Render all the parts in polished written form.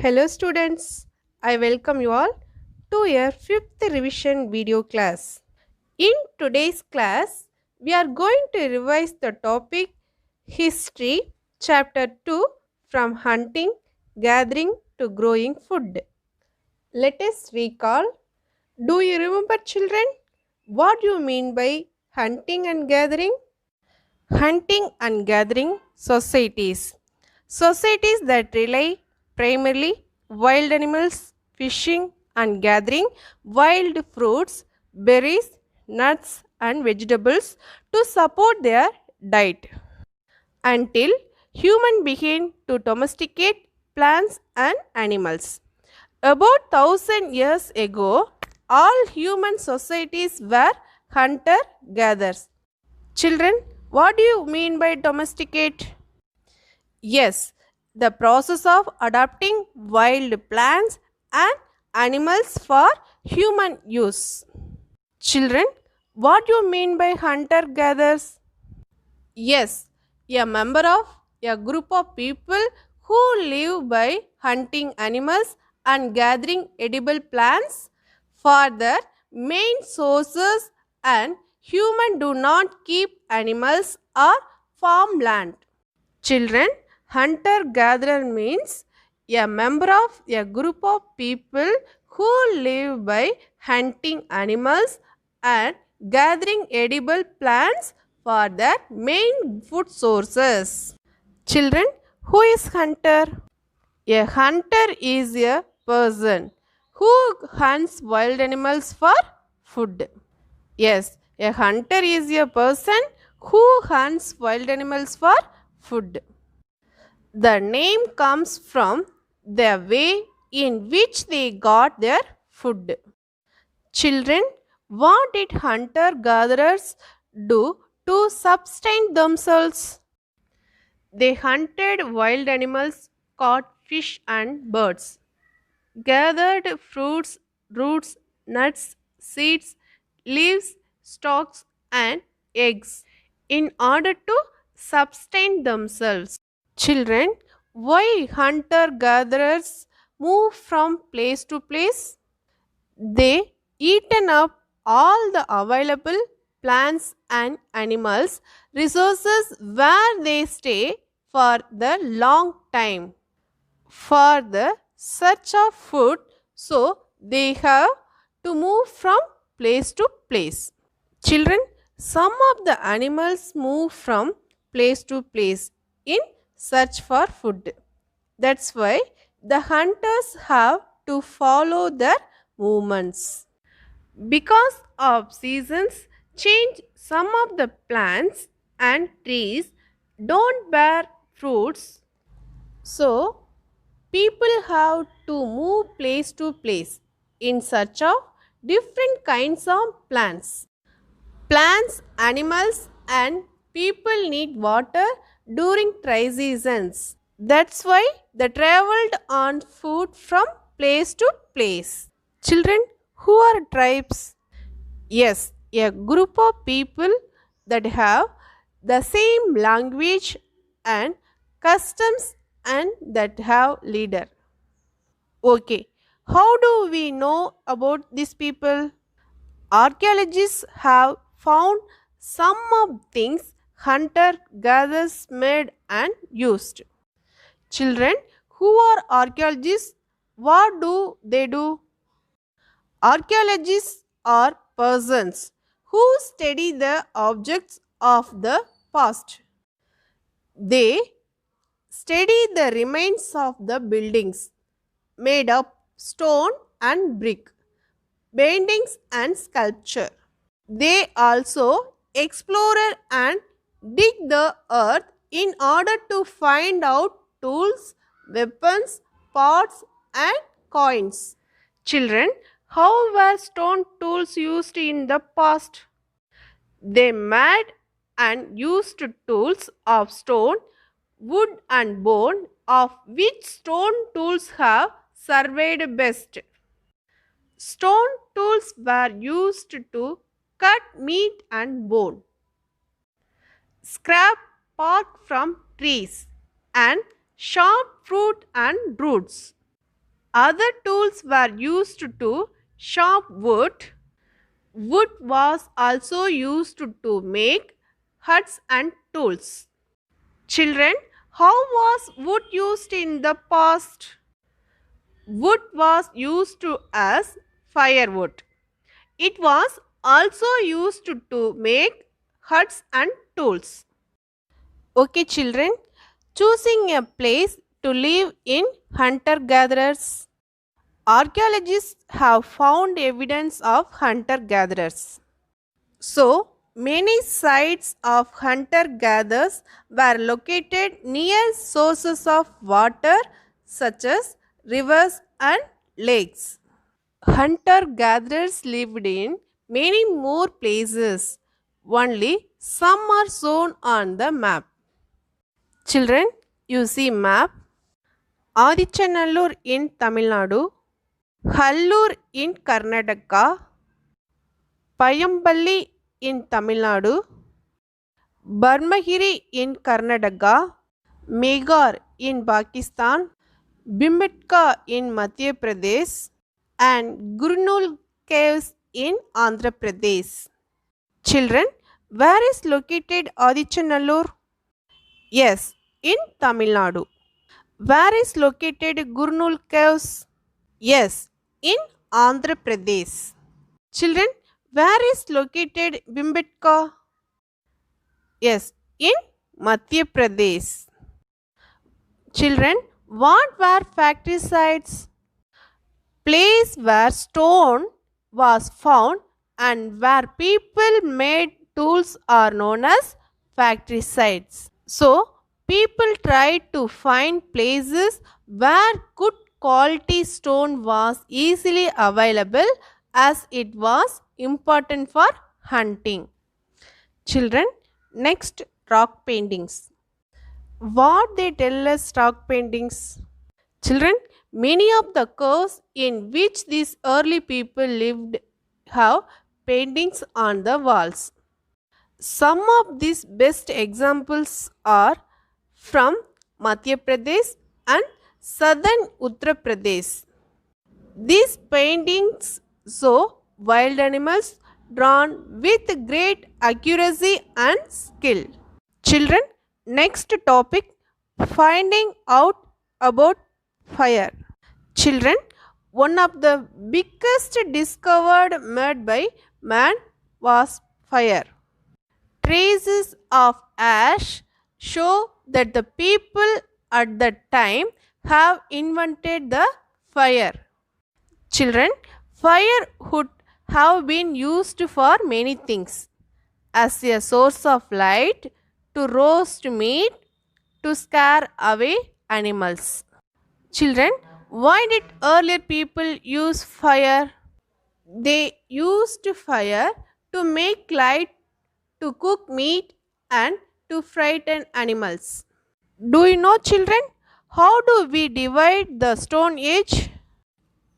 Hello students, I welcome you all to your 5th revision video class. In today's class, we are going to revise the topic History Chapter 2 from Hunting, Gathering to Growing Food. Let us recall. Do you remember children? What do you mean by hunting and gathering? Hunting and gathering societies. Societies that rely primarily wild animals, fishing and gathering wild fruits, berries, nuts and vegetables to support their diet until human began to domesticate plants and animals. About 1000 years ago, all human societies were hunter gatherers. Children, what do you mean by domesticate? Yes, the process of adopting wild plants and animals for human use. Children, what do you mean by hunter gatherers? Yes, a member of a group of people who live by hunting animals and gathering edible plants for their main sources, and human do not keep animals or farm land. Children, hunter gatherer means a member of a group of people who live by hunting animals and gathering edible plants for their main food sources. Children, who is hunter? A hunter is a person who hunts wild animals for food. Yes, a hunter is a person who hunts wild animals for food. The name comes from the way in which they got their food. Children, what did hunter gatherers do to sustain themselves? They hunted wild animals, caught fish and birds, gathered fruits, roots, nuts, seeds, leaves, stalks, and eggs in order to sustain themselves. Children, why hunter gatherers move from place to place? They eaten up all the available plants and animals resources where they stay for the long time for the search of food, so they have to move from place to place. Children, some of the animals move from place to place in search for food. That's why the hunters have to follow their movements. Because of seasons change, some of the plants and trees don't bear fruits. So, people have to move place to place in search of different kinds of plants. Plants, animals, and people need water during dry seasons. That's why they traveled on foot from place to place. Children, who are tribes? Yes, a group of people that have the same language and customs and that have leader. Okay, how do we know about these people? Archaeologists have found some of things hunter gatherers made and used. Children, who are archaeologists? What do they do? Archaeologists are persons who study the objects of the past. They study the remains of the buildings made of stone and brick, paintings and sculpture. They also explore and dig the earth in order to find out tools, weapons, pots, and coins. Children, how were stone tools used in the past? They made and used tools of stone, wood, and bone, of which stone tools have survived best. Stone tools were used to cut meat and bone, scrap bark from trees, and sharp fruit and roots. Other tools were used to chop wood. Wood was also used to make huts and tools. Children, how was wood used in the past? Wood was used as firewood. It was also used to make huts and tools. Okay, children, choosing a place to live in hunter gatherers. Archaeologists have found evidence of hunter gatherers. So, many sites of hunter gatherers were located near sources of water such as rivers and lakes. Hunter gatherers lived in many more places. Only some are shown on the map. Children, you see map. Adichanallur in Tamil Nadu, Hallur in Karnataka, Payamballi in Tamil Nadu, Barmagiri in Karnataka, Megar in Pakistan, Bhimbetka in Madhya Pradesh, and Gurnul Caves in Andhra Pradesh. Children, where is located Adichanallur? Yes, in Tamil Nadu. Where is located Gurnul Caves? Yes, in Andhra Pradesh. Children, where is located Bhimbetka? Yes, in Madhya Pradesh. Children, what were factory sites? Place where stone was found and where people made tools are known as factory sites. So, people tried to find places where good quality stone was easily available as it was important for hunting. Children, next rock paintings. What they tell us rock paintings? Children, many of the curves in which these early people lived have paintings on the walls. Some of these best examples are from Madhya Pradesh and southern Uttar Pradesh. These paintings show wild animals drawn with great accuracy and skill. Children, next topic, finding out about fire. Children, one of the biggest discovered made by man was fire. Traces of ash show that the people at that time have invented the fire. Children, fire would have been used for many things as a source of light, to roast meat, to scare away animals. Children, why did earlier people use fire? They used fire to make light, to cook meat, and to frighten animals. Do you know, children, how do we divide the Stone Age?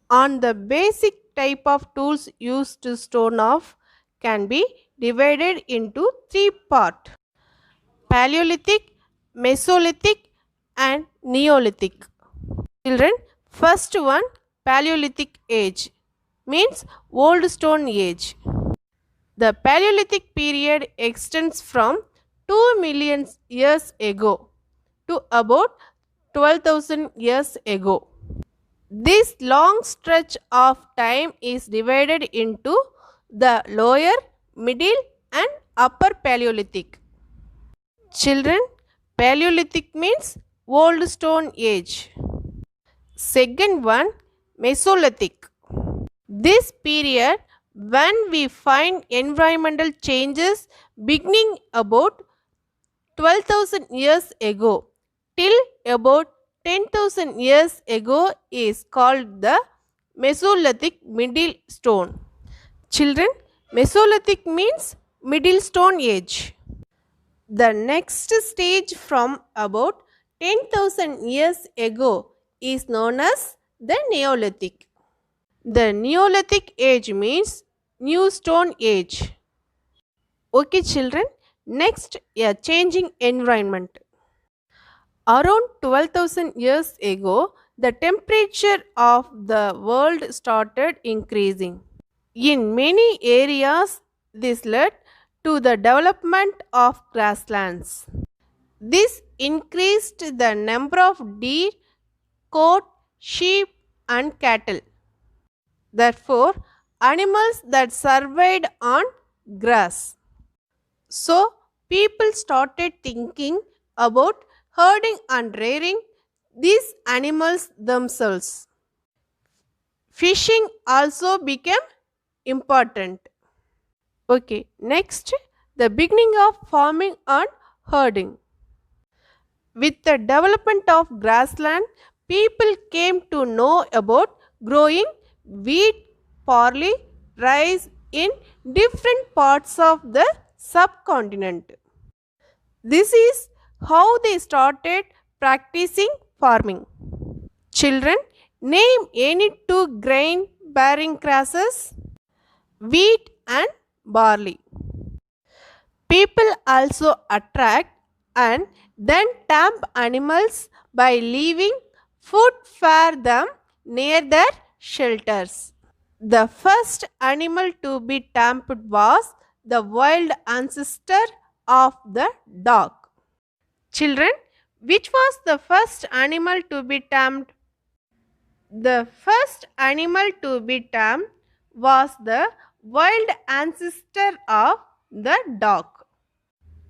On the basic type of tools used to stone off can be divided into three parts: Paleolithic, Mesolithic, and Neolithic. Children, first one, Paleolithic age, means old stone age. The Paleolithic period extends from 2 million years ago to about 12,000 years ago. This long stretch of time is divided into the lower, middle, and upper Paleolithic. Children, Paleolithic means old stone age. Second one, Mesolithic. This period when we find environmental changes beginning about 12,000 years ago till about 10,000 years ago is called the Mesolithic Middle Stone. Children, Mesolithic means Middle Stone Age. The next stage from about 10,000 years ago is known as the Neolithic. The Neolithic age means New Stone Age. Okay, children, next, a changing environment. Around 12,000 years ago, the temperature of the world started increasing. In many areas, this led to the development of grasslands. This increased the number of deer, goat, sheep, and cattle. Therefore, animals that survived on grass. So, people started thinking about herding and rearing these animals themselves. Fishing also became important. Okay, next, the beginning of farming and herding. With the development of grassland, people came to know about growing wheat, barley, rice in different parts of the subcontinent. This is how they started practicing farming. Children, name any two grain bearing grasses: wheat and barley. People also attract and then tamp animals by leaving food for them near their shelters. The first animal to be tamped was the wild ancestor of the dog. Children, which was the first animal to be tamed? The first animal to be tamed was the wild ancestor of the dog.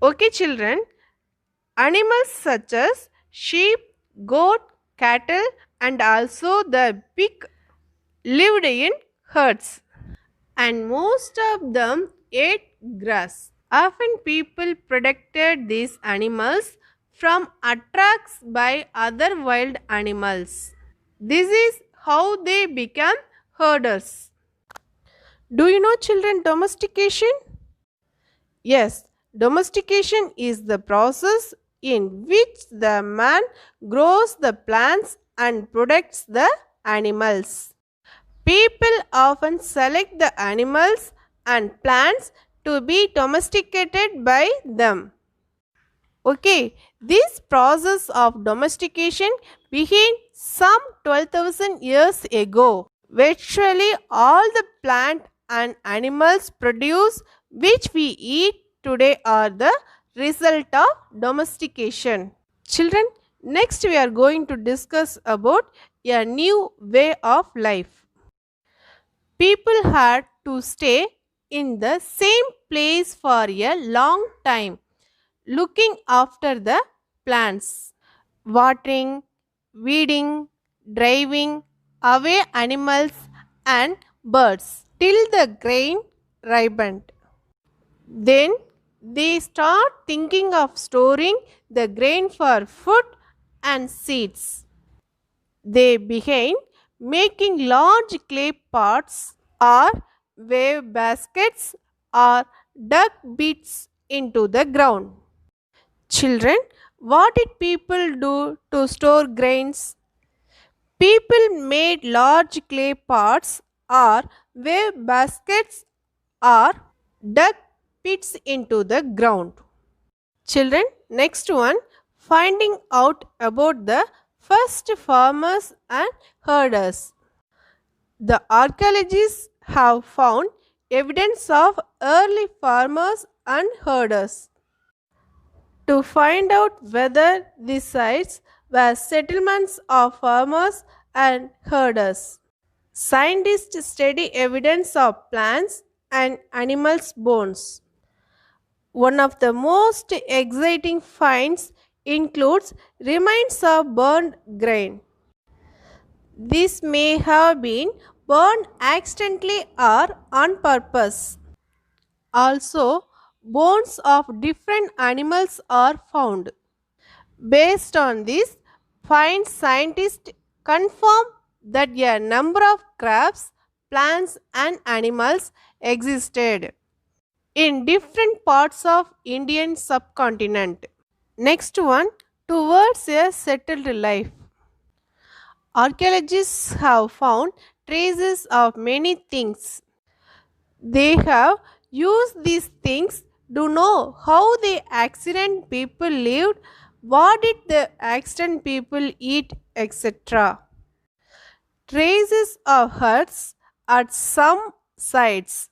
Okay, children, animals such as sheep, goat, cattle, and also the pig lived in herds, and most of them ate grass. Often, people protected these animals from attacks by other wild animals. This is how they became herders. Do you know, children, domestication? Yes, domestication is the process in which the man grows the plants and protects the animals. People often select the animals and plants to be domesticated by them. Okay, this process of domestication began some 12,000 years ago. Virtually all the plant and animals produce which we eat today are the result of domestication. Children, next we are going to discuss about a new way of life. People had to stay in the same place for a long time, looking after the plants, watering, weeding, driving away animals and birds till the grain ripened. Then they start thinking of storing the grain for food and seeds. They began making large clay pots or wave baskets or dug bits into the ground. Children, what did people do to store grains? People made large clay pots or wave baskets or dug pits into the ground. Children, next one, finding out about the first farmers and herders. The archaeologists have found evidence of early farmers and herders. To find out whether these sites were settlements of farmers and herders, scientists study evidence of plants and animals' bones. One of the most exciting finds includes remains of burned grain. This may have been burned accidentally or on purpose. Also, bones of different animals are found. Based on this, find scientists confirm that a number of crabs, plants, and animals existed in different parts of Indian subcontinent. Next one, towards a settled life. Archaeologists have found traces of many things. They have used these things to know how the accident people lived, what did the accident people eat, etc. traces of huts at some sites.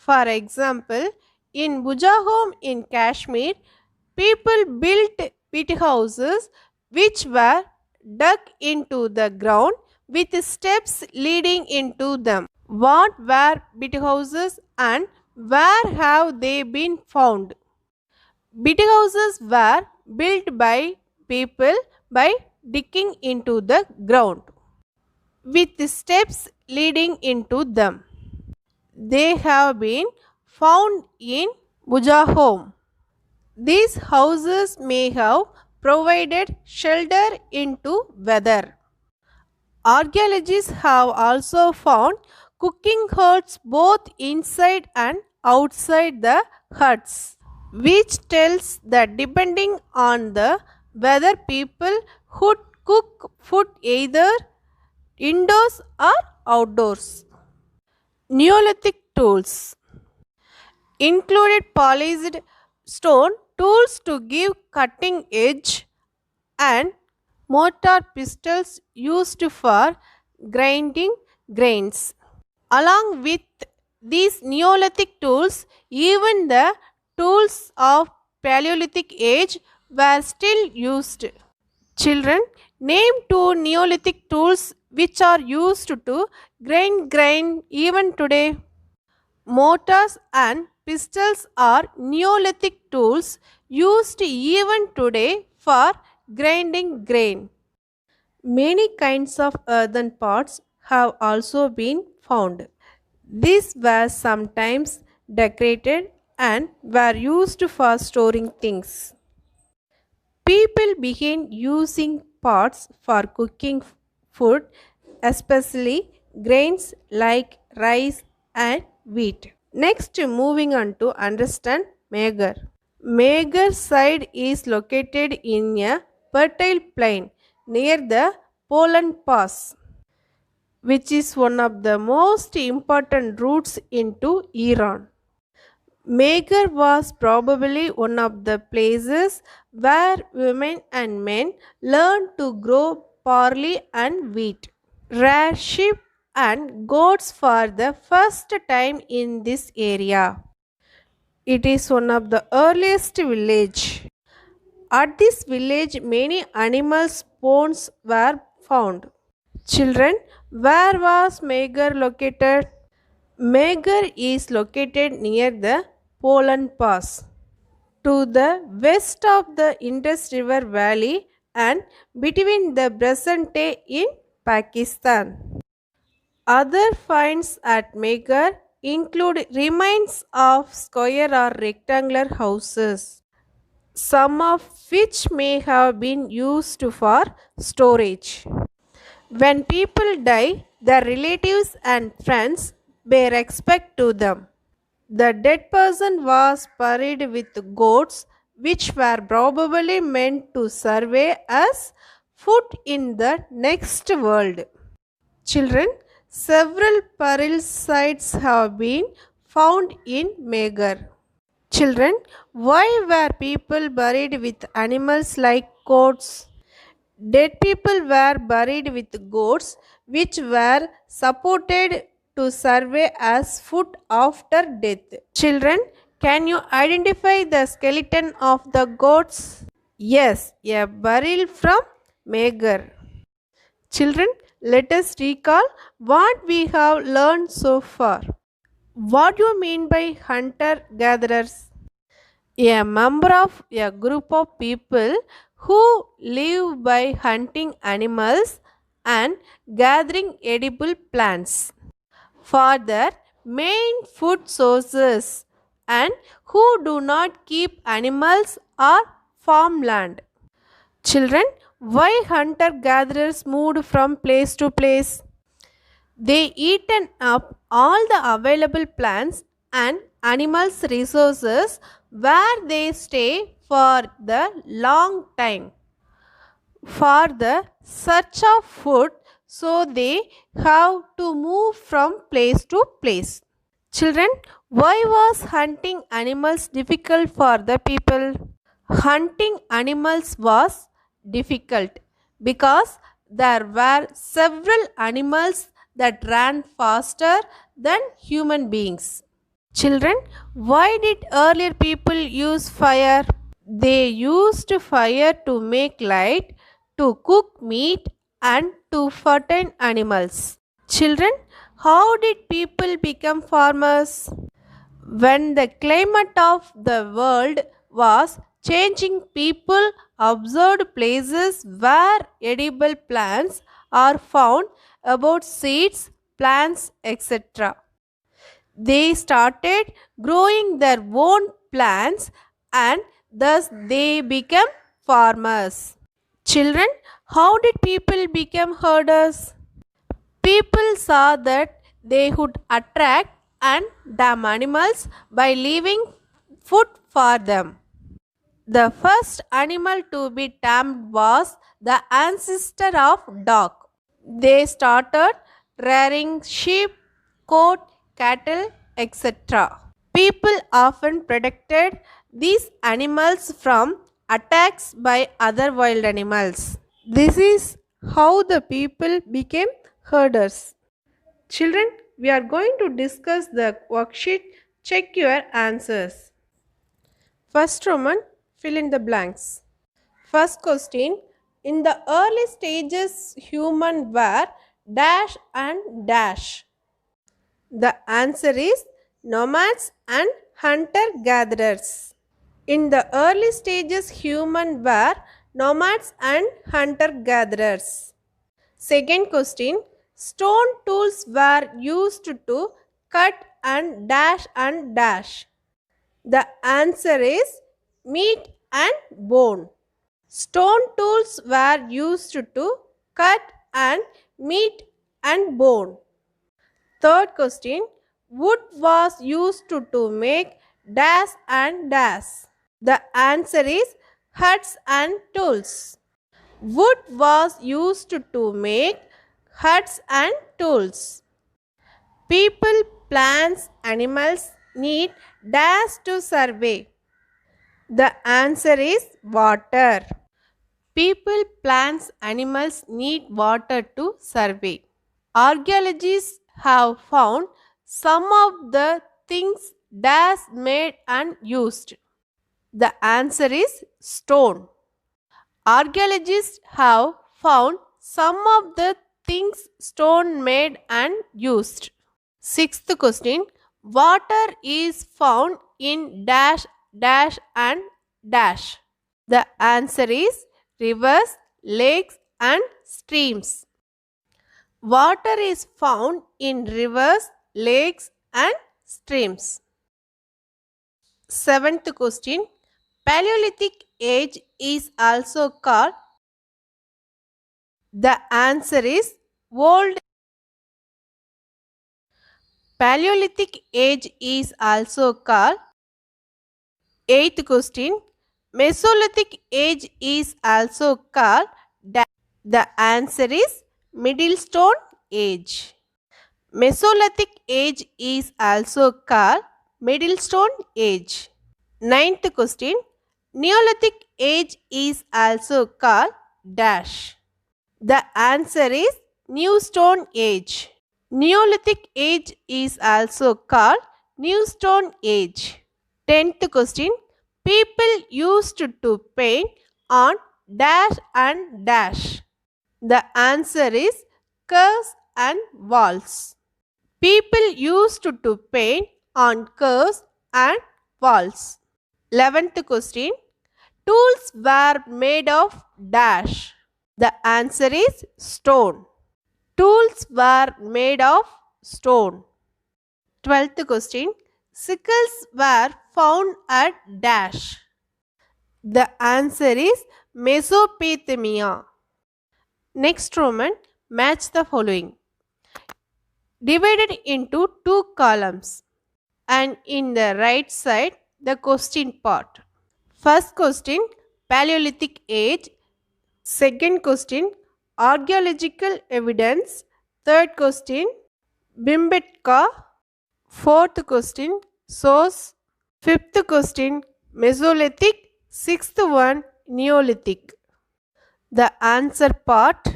For example, in Bujahom in Kashmir, people built pit houses which were dug into the ground with steps leading into them. What were pit houses and where have they been found? Pit houses were built by people by digging into the ground with steps leading into them. They have been found in Bujahom. These houses may have provided shelter into weather. Archaeologists have also found cooking huts both inside and outside the huts, which tells that depending on the weather, people would cook food either indoors or outdoors. Neolithic tools included polished stone tools to give cutting edge and mortar pistols used for grinding grains. Along with these Neolithic tools, even the tools of Paleolithic age were still used. Children, name two Neolithic tools which are used to grind grain even today. Mortars and pistols are Neolithic tools used even today for grinding grain. Many kinds of earthen pots have also been found. These were sometimes decorated and were used for storing things. People began using pots for cooking food, especially grains like rice and wheat. Next, moving on to understand Meghar. Meghar site is located in a fertile plain near the Poland Pass, which is one of the most important routes into Iran. Meghar was probably one of the places where women and men learned to grow barley and wheat. Rare sheep and goats for the first time in this area. It is one of the earliest village. At this village many animals' bones were found. Children, where was Meghar located? Meghar is located near the Poland Pass, to the west of the Indus River Valley and between the present day in Pakistan. Other finds at Meghar include remains of square or rectangular houses, some of which may have been used for storage. When people die, their relatives and friends bear respect to them. The dead person was buried with goats, which were probably meant to serve as food in the next world. Children, several burial sites have been found in Meghar. Children, why were people buried with animals like goats? Dead people were buried with goats, which were supported to serve as food after death. Children, can you identify the skeleton of the goats? Yes, a burial from Meghar. Children, let us recall what we have learned so far. What do you mean by hunter gatherers? A member of a group of people who live by hunting animals and gathering edible plants for their main food sources and who do not keep animals or farmland. Children, why hunter gatherers moved from place to place? They eaten up all the available plants and animals resources where they stay for the long time for the search of food, so they have to move from place to place. Children, why was hunting animals difficult for the people? Hunting animals was difficult because there were several animals that ran faster than human beings. Children, why did earlier people use fire? They used fire to make light, to cook meat, and to fatten animals. Children, how did people become farmers? When the climate of the world was changing, people observed places where edible plants are found, about seeds, plants, etc. They started growing their own plants and thus they became farmers. Children, how did people become herders? People saw that they would attract and damn animals by leaving food for them. The first animal to be tamed was the ancestor of dog. They started rearing sheep, goat, cattle, etc. People often protected these animals from attacks by other wild animals. This is how the people became herders. Children, we are going to discuss the worksheet. Check your answers. First Roman, fill in the blanks. First question, in the early stages human were dash and dash. The answer is nomads and hunter gatherers. In the early stages human were nomads and hunter gatherers. Second question, stone tools were used to cut and dash and dash. The answer is meat and bone. Stone tools were used to cut and meat and bone. Third question, wood was used to make dash and dash. The answer is huts and tools. Wood was used to make huts and tools. People, plants, animals need dash to survive. The answer is water. People, plants, animals need water to survive. Archaeologists have found some of the things dash made and used. The answer is stone. Archaeologists have found some of the things stone made and used. Sixth question, water is found in dash, dash and dash. The answer is rivers, lakes and streams. Water is found in rivers, lakes and streams. Seventh question, Paleolithic age is also called. The answer is old. Paleolithic age is also called. Eighth question, Mesolithic age is also called. The answer is Middle Stone age. Mesolithic age is also called Middle Stone age. Ninth question, Neolithic age is also called dash. The answer is New Stone age. Neolithic age is also called New Stone age. 10th question, people used to paint on dash and dash. The answer is curves and walls. People used to paint on curves and walls. 11th question, tools were made of dash. The answer is stone. Tools were made of stone. 12th question, sickles were found at dash. The answer is Mesopotamia. Next Roman, match the following. Divided into two columns and in the right side the question part. First question, Paleolithic age. Second question, archaeological evidence. Third question, Bhimbetka. Fourth question, source. Fifth question, Mesolithic. Sixth one, Neolithic. The answer part.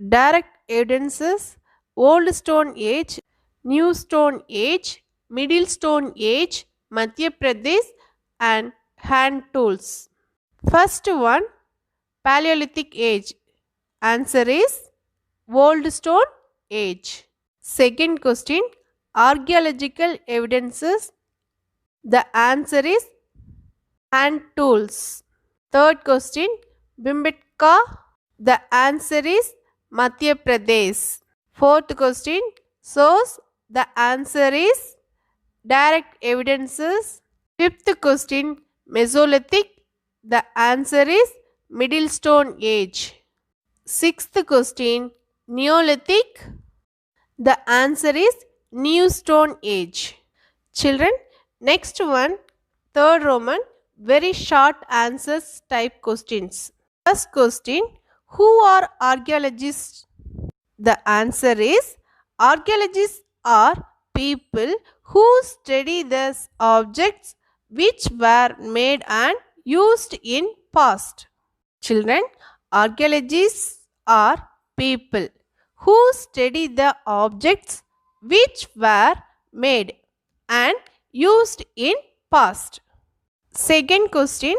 direct evidences, Old Stone Age, New Stone Age, Middle Stone Age, Madhya Pradesh, and hand tools. First one, Paleolithic Age. Answer is Old Stone Age. Second question, archaeological evidences. The answer is hand tools. Third question, Bhimbetka. The answer is Madhya Pradesh. Fourth question, source. The answer is direct evidences. Fifth question, Mesolithic. The answer is Middle Stone Age. Sixth question, Neolithic. The answer is New Stone Age. Children, next one, third Roman, very short answers type questions. First question, who are archaeologists? The answer is archaeologists are people who study these objects which were made and used in past. Children, archaeologists are people who study the objects which were made and used in past. Second question,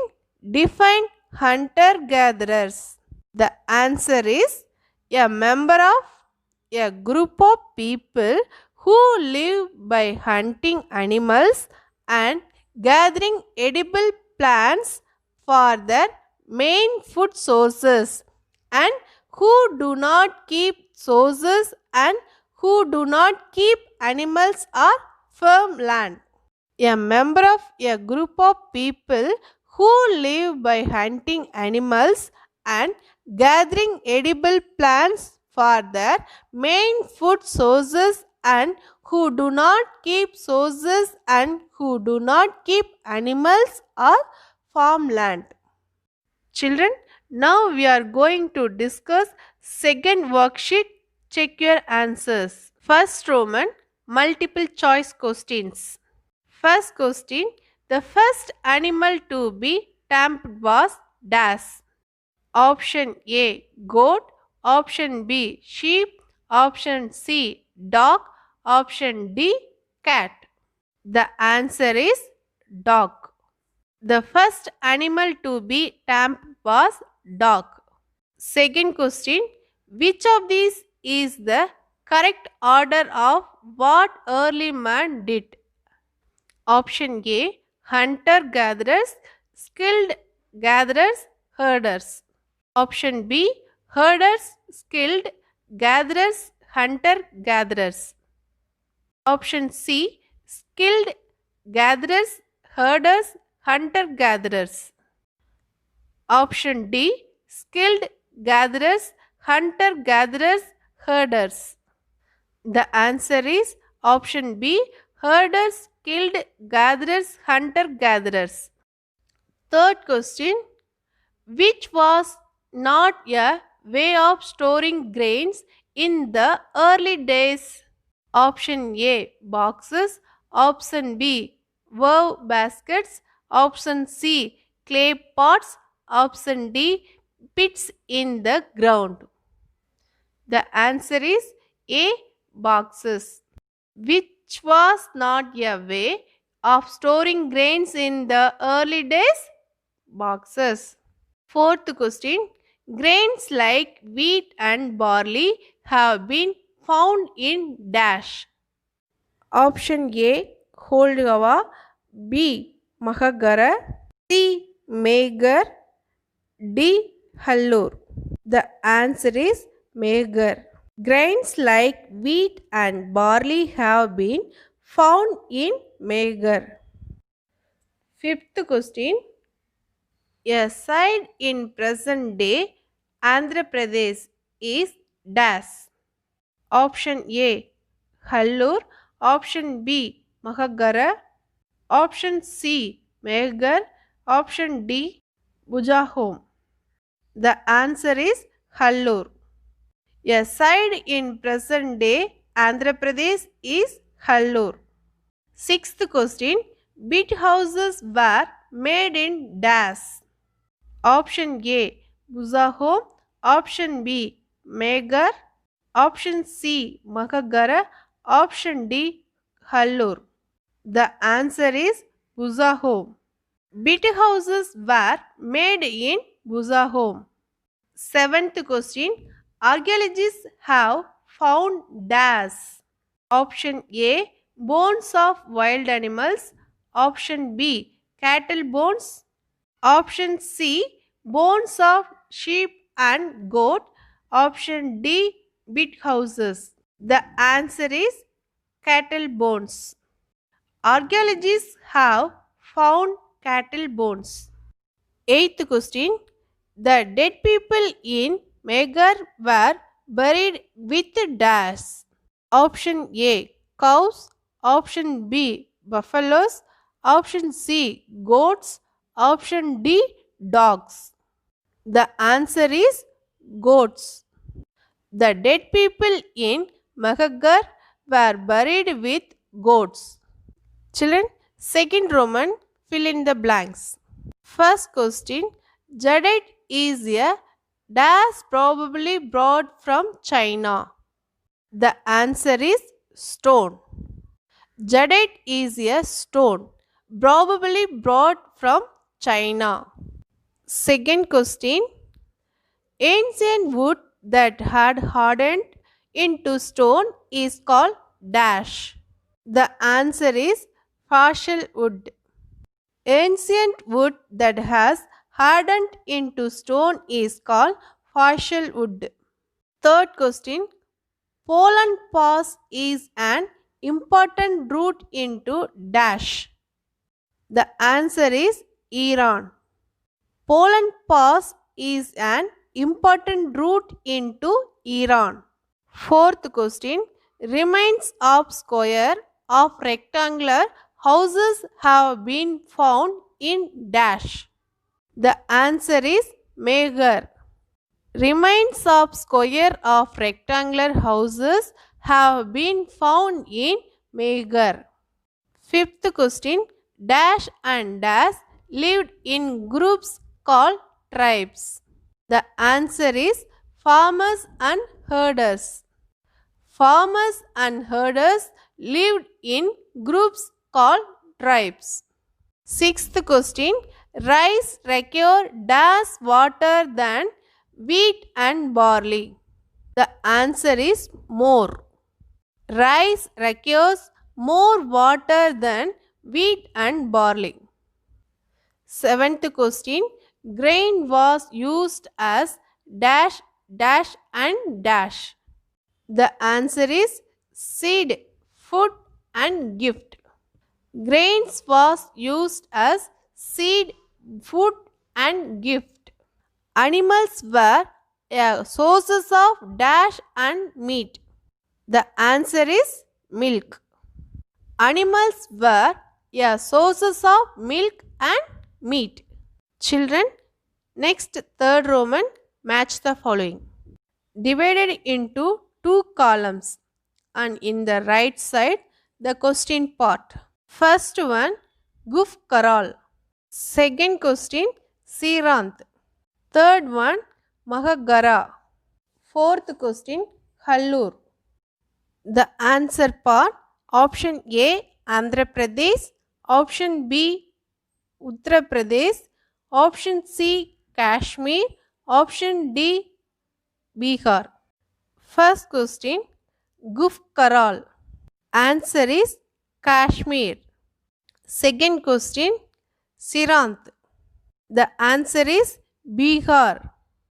define hunter gatherers. The answer is a member of a group of people who live by hunting animals and gathering edible plants for their main food sources, and who do not keep sources and who do not keep animals or farm land. A member of a group of people who live by hunting animals and gathering edible plants for their main food sources and who do not keep sources and who do not keep animals or farmland. Children, now we are going to discuss second worksheet. Check your answers. First Roman, multiple choice questions. First question, the first animal to be tamed was dash. Option A, goat. Option B, sheep. Option C, dog. Option D, cat. The answer is dog. The first animal to be tamed was dog. Second question, which of these is the correct order of what early man did? Option A, hunter gatherers, skilled gatherers, herders. Option B, herders, skilled gatherers, hunter gatherers. Option C, skilled gatherers, herders, hunter gatherers. Option D, skilled gatherers, hunter gatherers, herders. The answer is option B, herders, skilled gatherers, hunter gatherers. Third question, which was not a way of storing grains in the early days? Option A, boxes. Option B, wow baskets. Option C, clay pots. Option D, pits in the ground. The answer is A, boxes. Which was not a way of storing grains in the early days? Boxes. Fourth question, grains like wheat and barley have been found in dash. Option A, Holdgava. B, Mahagara. C, Megar. D, Hallur. The answer is Megar. Grains like wheat and barley have been found in Megar. Fifth question, a site in present day Andhra Pradesh is dash. Option A, Hallur. Option B, Mahagara. Option C, Megar. Option D, Bujahom. The answer is Hallur. A site in present day Andhra Pradesh is Hallur. Sixth question, bit houses were made in dash. Option A, Bujahom. Option B, Megar. Option C, Mahagara. Option D, Hallur. The answer is Buzahome. Bit houses were made in Buzahome. Seventh question. Archaeologists have found dash. Option A, bones of wild animals. Option B, cattle bones. Option C, bones of sheep and goat. Option D, bit houses. The answer is cattle bones. Archaeologists have found cattle bones. Eighth question. The dead people in Megar were buried with dash. Option A, cows. Option B, buffaloes. Option C, goats. Option D, dogs. The answer is goats. The dead people in Megar were buried with goats. Children, second Roman, fill in the blanks. First question, Jadeite is a dash probably brought from China. The answer is stone. Jadeite is a stone probably brought from China. Second question, ancient wood that had hardened into stone is called dash. The answer is fossil wood. Ancient wood that has hardened into stone is called fossil wood. Third question, Poland Pass is an important route into dash. The answer is Iran. Poland Pass is an important route into Iran. Fourth question, remains of square of rectangular houses have been found in dash. The answer is Megar. Remains of square of rectangular houses have been found in Megar. Fifth question, dash and dash lived in groups called tribes. The answer is farmers and herders. Farmers and herders lived in groups called tribes. Sixth question, rice require dash water than wheat and barley. The answer is more. Rice requires more water than wheat and barley. Seventh question, grain was used as dash, dash and dash. The answer is seed, food and gift. Grains was used as seed, food and gift. Animals were sources of dash and meat. The answer is milk. Animals were sources of milk and meat. Children, next third Roman, match the following. Divided into two columns and in the right side the question part. First one, Guf Karal. Second question, Siranth. Third one, Mahagara. Fourth question, Hallur. The answer part, option A, Andhra Pradesh. Option B, Uttar Pradesh. Option C, Kashmir. Option D, Bihar. First question, Guf Karal. Answer is Kashmir. Second question, Siranth. The answer is Bihar.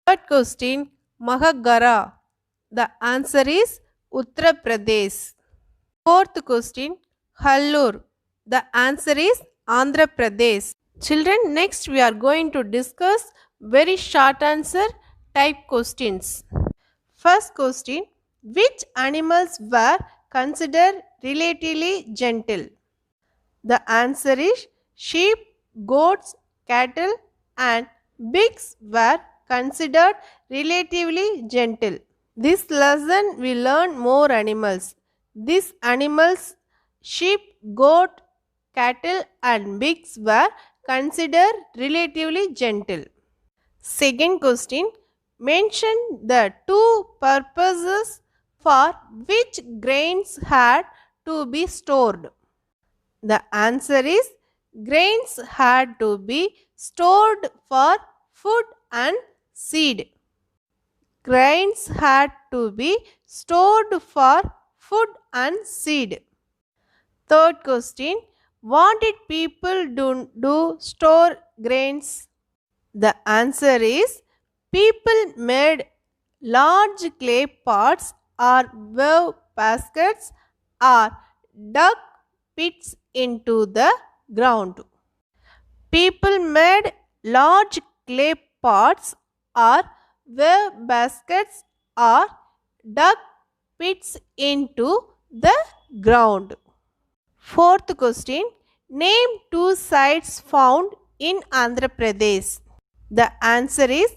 Third question, Mahagara. The answer is Uttar Pradesh. Fourth question, Hallur. The answer is Andhra Pradesh. Children, next we are going to discuss very short answer type questions. First question, which animals were considered relatively gentle? The answer is sheep, goats, cattle and pigs were considered relatively gentle. This lesson we learn more animals. These animals, sheep, goat, cattle and pigs were considered relatively gentle. Second question, mention the two purposes for which grains had to be stored. The answer is grains had to be stored for food and seed. Grains had to be stored for food and seed. Third question, what did people do store grains? The answer is people made large clay pots or wove baskets or dug pits into the ground. People made large clay pots or wove baskets or dug pits into the ground. Fourth question, name two sites found in Andhra Pradesh. The answer is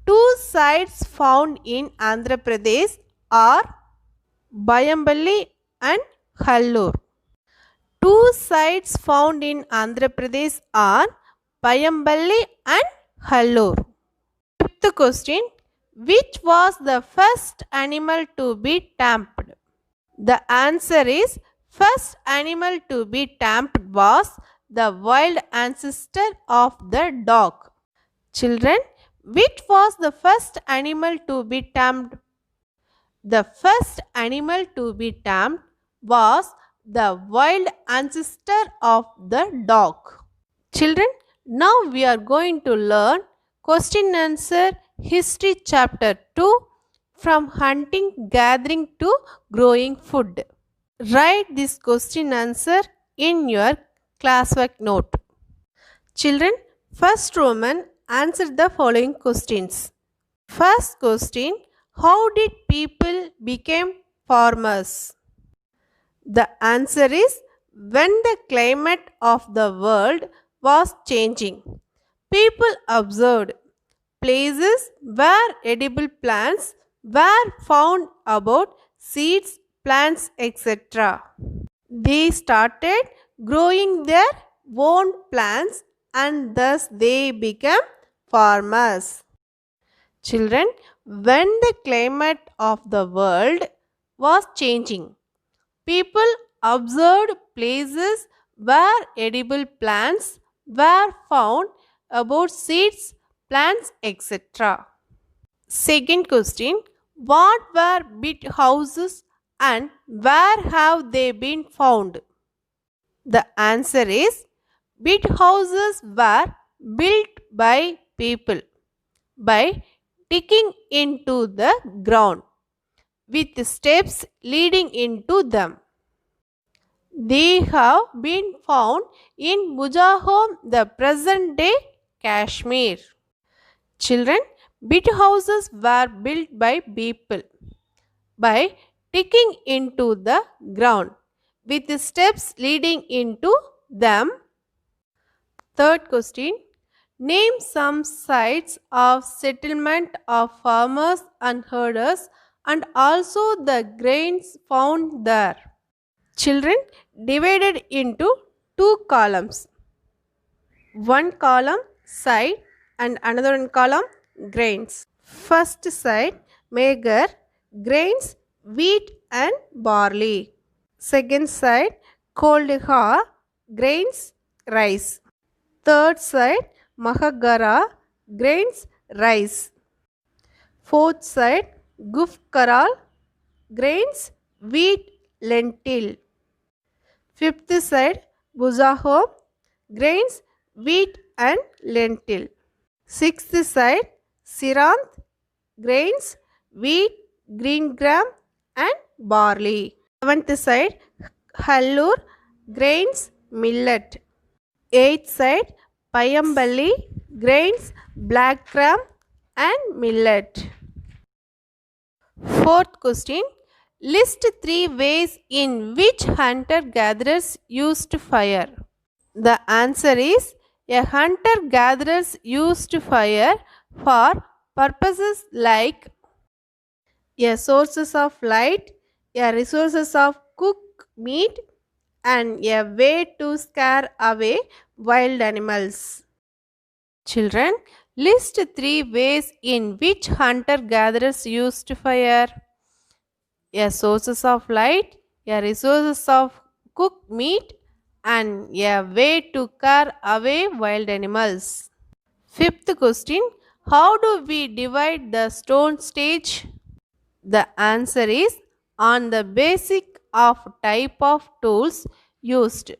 two sites found in Andhra Pradesh are Bayambali and Hallur. Two sites found in Andhra Pradesh are Bayambali and Hallur. Fifth question, which was the first animal to be tamed? The answer is first animal to be tamed was the wild ancestor of the dog. Children, which was the first animal to be tamed? The first animal to be tamed was the wild ancestor of the dog. Children, now we are going to learn question answer history chapter 2 from hunting, gathering to growing food. Write this question answer in your classwork note. Children, first Roman answer the following questions. First question, how did people become farmers? The answer is when the climate of the world was changing. People observed places where edible plants were found about seeds, plants, etc. They started growing their own plants and thus they became farmers. Children, when the climate of the world was changing, people observed places where edible plants were found about seeds, plants, etc. Second question, what were bit houses and where have they been found? The answer is bit houses were built by people by digging into the ground with steps leading into them. They have been found in Mujahom, the present day Kashmir. Children, bit houses were built by people by digging into the ground with steps leading into them. Third question, name some sites of settlement of farmers and herders and also the grains found there. Children, divided into two columns. One column side and another one column grains. First side Megar, grains, wheat and barley. Second side Koldha, grains, rice. Third side Mahagara, grains, rice. Fourth side Gufkaral, grains, wheat, lentil. Fifth side Buzahom, grains, wheat and lentil. Sixth side Siranth, grains, wheat, green gram and barley. Seventh side Hallur, grains, millet. Eighth side Payambali, grains, black gram and millet. Fourth question, list 3 ways in which hunter-gatherers used fire. The answer is a hunter-gatherers used fire for purposes like a sources of light, a resources of cook meat and a way to scare away wild animals. Children, List three ways in which hunter gatherers used fire: a sources of light, a resources of cooked meat, and a way to scare away wild animals. Fifth question: how do we divide the stone stage? The answer is on the basic of type of tools used.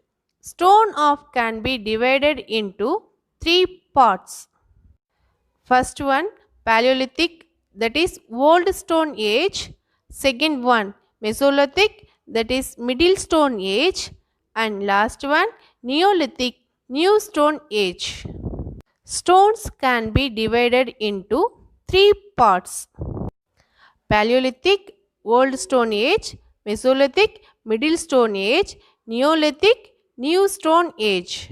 Stone off can be divided into three parts. First one, Paleolithic, that is old stone age. Second one, Mesolithic, that is middle stone age. And last one, Neolithic, new stone age. Stones can be divided into three parts: Paleolithic, Old Stone Age; Mesolithic, Middle Stone Age; Neolithic, New Stone Age.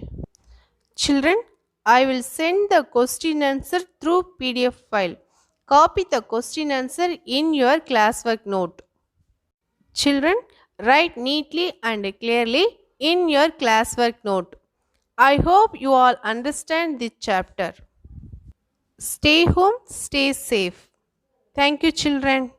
Children, I will send the question answer through PDF file. Copy the question answer in your classwork note. Children, write neatly and clearly in your classwork note. I hope you all understand this chapter. Stay home, stay safe. Thank you, children.